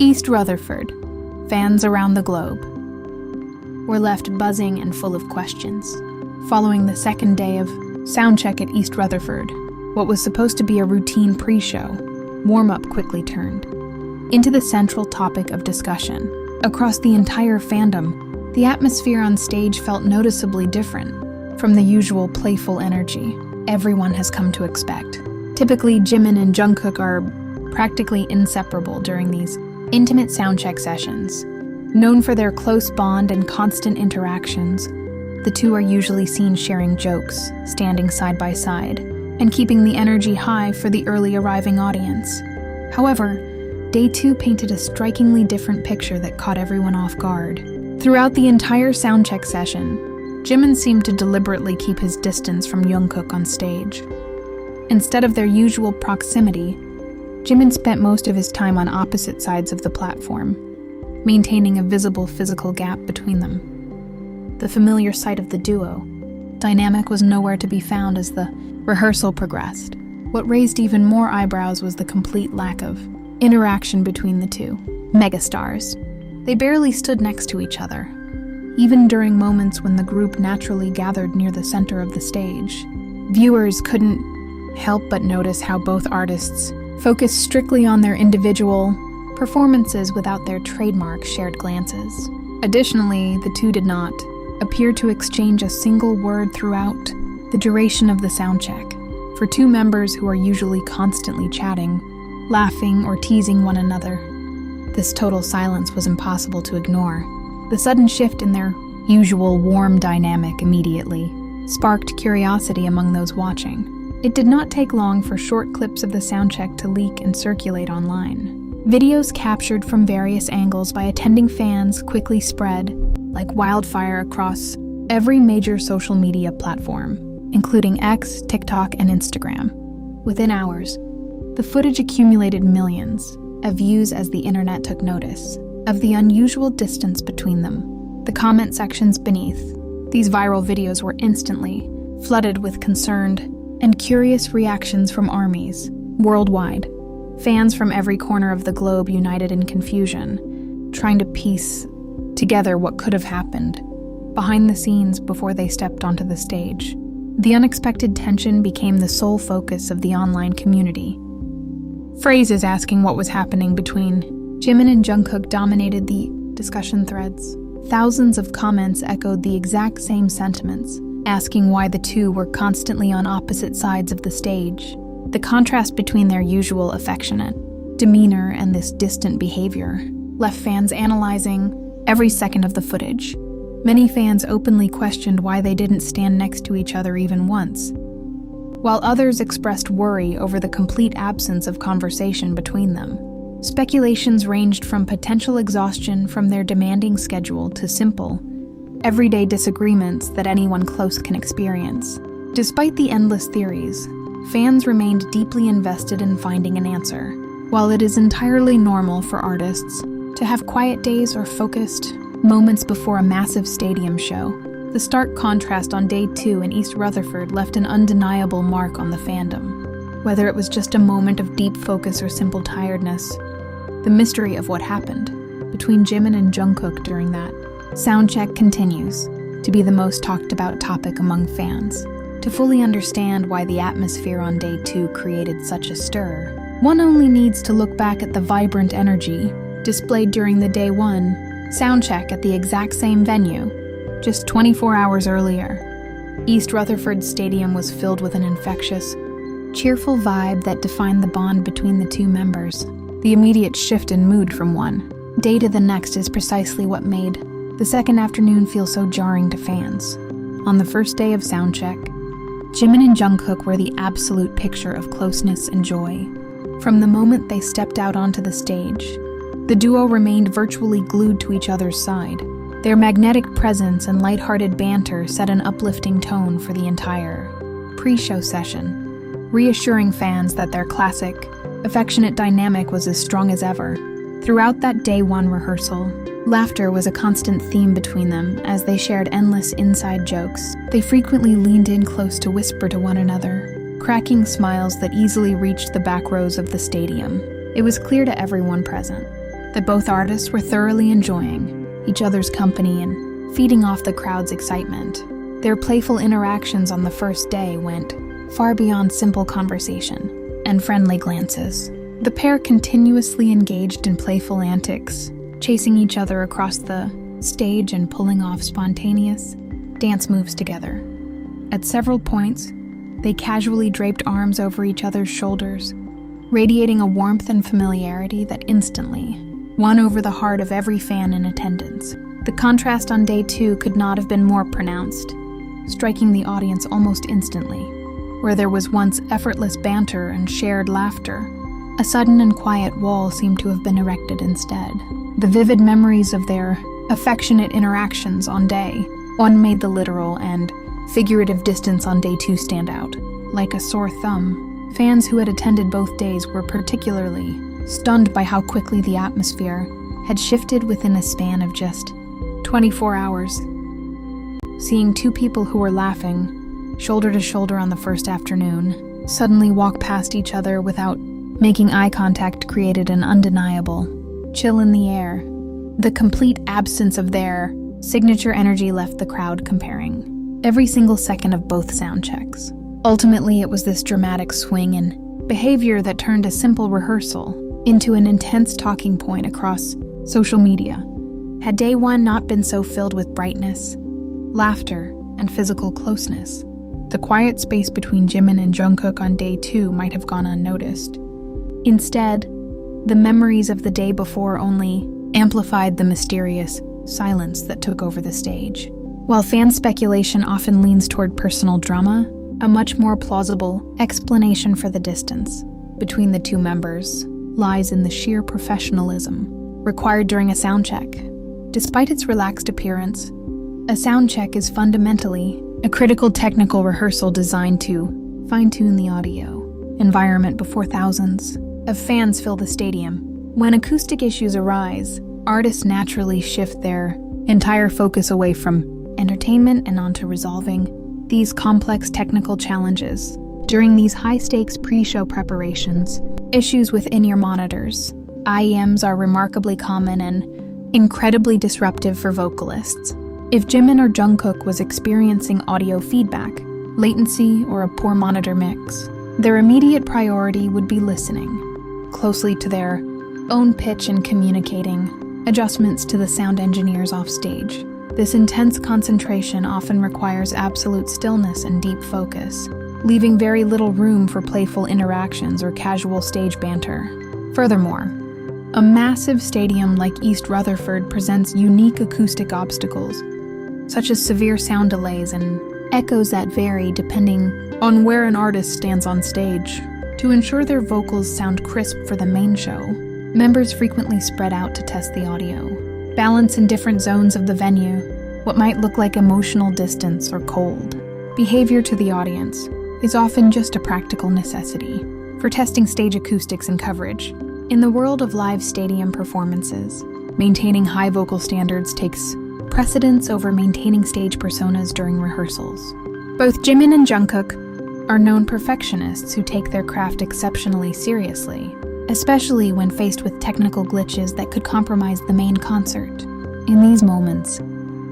East Rutherford, fans around the globe, were left buzzing and full of questions. Following the second day of Soundcheck at East Rutherford, what was supposed to be a routine pre-show, warm-up quickly turned into the central topic of discussion. Across the entire fandom, the atmosphere on stage felt noticeably different from the usual playful energy everyone has come to expect. Typically, Jimin and Jungkook are practically inseparable during these intimate soundcheck sessions. Known for their close bond and constant interactions, the two are usually seen sharing jokes, standing side by side, and keeping the energy high for the early arriving audience. However, Day 2 painted a strikingly different picture that caught everyone off guard. Throughout the entire soundcheck session, Jimin seemed to deliberately keep his distance from Jungkook on stage. Instead of their usual proximity, Jimin spent most of his time on opposite sides of the platform, maintaining a visible physical gap between them. The familiar sight of the duo dynamic was nowhere to be found as the rehearsal progressed. What raised even more eyebrows was the complete lack of interaction between the two megastars. They barely stood next to each other, even during moments when the group naturally gathered near the center of the stage. Viewers couldn't help but notice how both artists focused strictly on their individual performances without their trademark shared glances. Additionally, the two did not appear to exchange a single word throughout the duration of the soundcheck. For two members who are usually constantly chatting, laughing, or teasing one another, this total silence was impossible to ignore. The sudden shift in their usual warm dynamic immediately sparked curiosity among those watching. It did not take long for short clips of the soundcheck to leak and circulate online. Videos captured from various angles by attending fans quickly spread like wildfire across every major social media platform, including X, TikTok, and Instagram. Within hours, the footage accumulated millions of views as the internet took notice of the unusual distance between them. The comment sections beneath these viral videos were instantly flooded with concerned and curious reactions from armies worldwide. Fans from every corner of the globe united in confusion, trying to piece together what could have happened behind the scenes before they stepped onto the stage. The unexpected tension became the sole focus of the online community. Phrases asking what was happening between Jimin and Jungkook dominated the discussion threads. Thousands of comments echoed the exact same sentiments, asking why the two were constantly on opposite sides of the stage. The contrast between their usual affectionate demeanor and this distant behavior left fans analyzing every second of the footage. Many fans openly questioned why they didn't stand next to each other even once, while others expressed worry over the complete absence of conversation between them. Speculations ranged from potential exhaustion from their demanding schedule to simple, everyday disagreements that anyone close can experience. Despite the endless theories, fans remained deeply invested in finding an answer. While it is entirely normal for artists to have quiet days or focused moments before a massive stadium show, the stark contrast on Day 2 in East Rutherford left an undeniable mark on the fandom. Whether it was just a moment of deep focus or simple tiredness, the mystery of what happened between Jimin and Jungkook during that soundcheck continues to be the most talked about topic among fans. To fully understand why the atmosphere on Day 2 created such a stir, one only needs to look back at the vibrant energy displayed during the Day 1 soundcheck at the exact same venue, just 24 hours earlier. East Rutherford Stadium was filled with an infectious, cheerful vibe that defined the bond between the two members. The immediate shift in mood from one day to the next is precisely what made the second afternoon feel so jarring to fans. On the first day of soundcheck, Jimin and Jungkook were the absolute picture of closeness and joy. From the moment they stepped out onto the stage, the duo remained virtually glued to each other's side. Their magnetic presence and lighthearted banter set an uplifting tone for the entire pre-show session, reassuring fans that their classic, affectionate dynamic was as strong as ever. Throughout that Day 1 rehearsal, laughter was a constant theme between them as they shared endless inside jokes. They frequently leaned in close to whisper to one another, cracking smiles that easily reached the back rows of the stadium. It was clear to everyone present that both artists were thoroughly enjoying each other's company and feeding off the crowd's excitement. Their playful interactions on the first day went far beyond simple conversation and friendly glances. The pair continuously engaged in playful antics, chasing each other across the stage and pulling off spontaneous dance moves together. At several points, they casually draped arms over each other's shoulders, radiating a warmth and familiarity that instantly won over the heart of every fan in attendance. The contrast on day 2 could not have been more pronounced, striking the audience almost instantly. Where there was once effortless banter and shared laughter, a sudden and quiet wall seemed to have been erected instead. The vivid memories of their affectionate interactions on day 1 made the literal and figurative distance on day 2 stand out. Like a sore thumb, fans who had attended both days were particularly stunned by how quickly the atmosphere had shifted within a span of just 24 hours. Seeing 2 people who were laughing, shoulder to shoulder on the first afternoon, suddenly walk past each other without making eye contact created an undeniable chill in the air. The complete absence of their signature energy left the crowd comparing every single second of both sound checks. Ultimately, it was this dramatic swing in behavior that turned a simple rehearsal into an intense talking point across social media. Had day 1 not been so filled with brightness, laughter, and physical closeness, the quiet space between Jimin and Jungkook on day 2 might have gone unnoticed. Instead, the memories of the day before only amplified the mysterious silence that took over the stage. While fan speculation often leans toward personal drama, a much more plausible explanation for the distance between the 2 members lies in the sheer professionalism required during a sound check. Despite its relaxed appearance, a sound check is fundamentally a critical technical rehearsal designed to fine-tune the audio environment before thousands of fans fill the stadium. When acoustic issues arise, artists naturally shift their entire focus away from entertainment and onto resolving these complex technical challenges. During these high-stakes pre-show preparations, issues with in-ear monitors, IEMs, are remarkably common and incredibly disruptive for vocalists. If Jimin or Jungkook was experiencing audio feedback, latency, or a poor monitor mix, their immediate priority would be listening closely to their own pitch and communicating adjustments to the sound engineers off stage. This intense concentration often requires absolute stillness and deep focus, leaving very little room for playful interactions or casual stage banter. Furthermore, a massive stadium like East Rutherford presents unique acoustic obstacles, such as severe sound delays and echoes that vary depending on where an artist stands on stage. To ensure their vocals sound crisp for the main show, members frequently spread out to test the audio, balance in different zones of the venue, what might look like emotional distance or cold behavior to the audience is often just a practical necessity for testing stage acoustics and coverage. In the world of live stadium performances, maintaining high vocal standards takes precedence over maintaining stage personas during rehearsals. Both Jimin and Jungkook are known perfectionists who take their craft exceptionally seriously, especially when faced with technical glitches that could compromise the main concert. In these moments,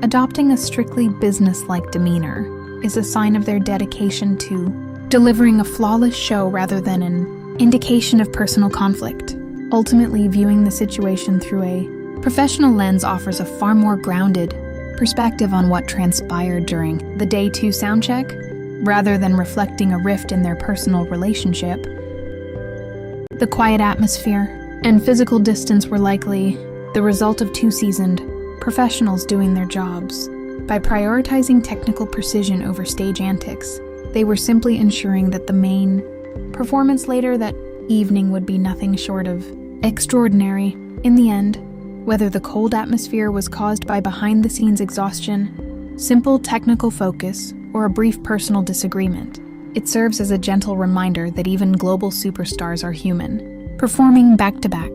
adopting a strictly business-like demeanor is a sign of their dedication to delivering a flawless show rather than an indication of personal conflict. Ultimately, viewing the situation through a professional lens offers a far more grounded perspective on what transpired during the day 2 soundcheck, rather than reflecting a rift in their personal relationship. The quiet atmosphere and physical distance were likely the result of 2 seasoned professionals doing their jobs. By prioritizing technical precision over stage antics, they were simply ensuring that the main performance later that evening would be nothing short of extraordinary. In the end, whether the cold atmosphere was caused by behind-the-scenes exhaustion, simple technical focus, or a brief personal disagreement, it serves as a gentle reminder that even global superstars are human. Performing back-to-back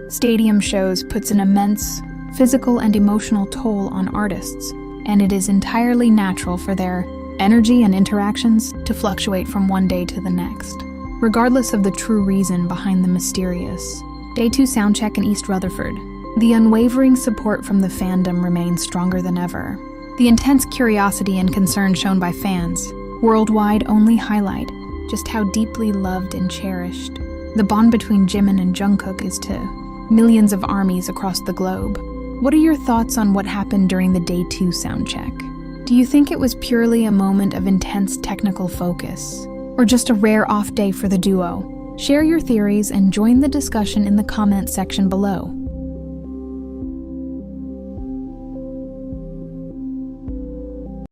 stadium shows puts an immense physical and emotional toll on artists, and it is entirely natural for their energy and interactions to fluctuate from one day to the next. Regardless of the true reason behind the mysterious Day 2 soundcheck in East Rutherford, The unwavering support from the fandom remains stronger than ever. The intense curiosity and concern shown by fans worldwide only highlight just how deeply loved and cherished the bond between Jimin and Jungkook is to millions of armies across the globe. What are your thoughts on what happened during the Day 2 soundcheck? Do you think it was purely a moment of intense technical focus, or just a rare off day for the duo? Share your theories and join the discussion in the comment section below.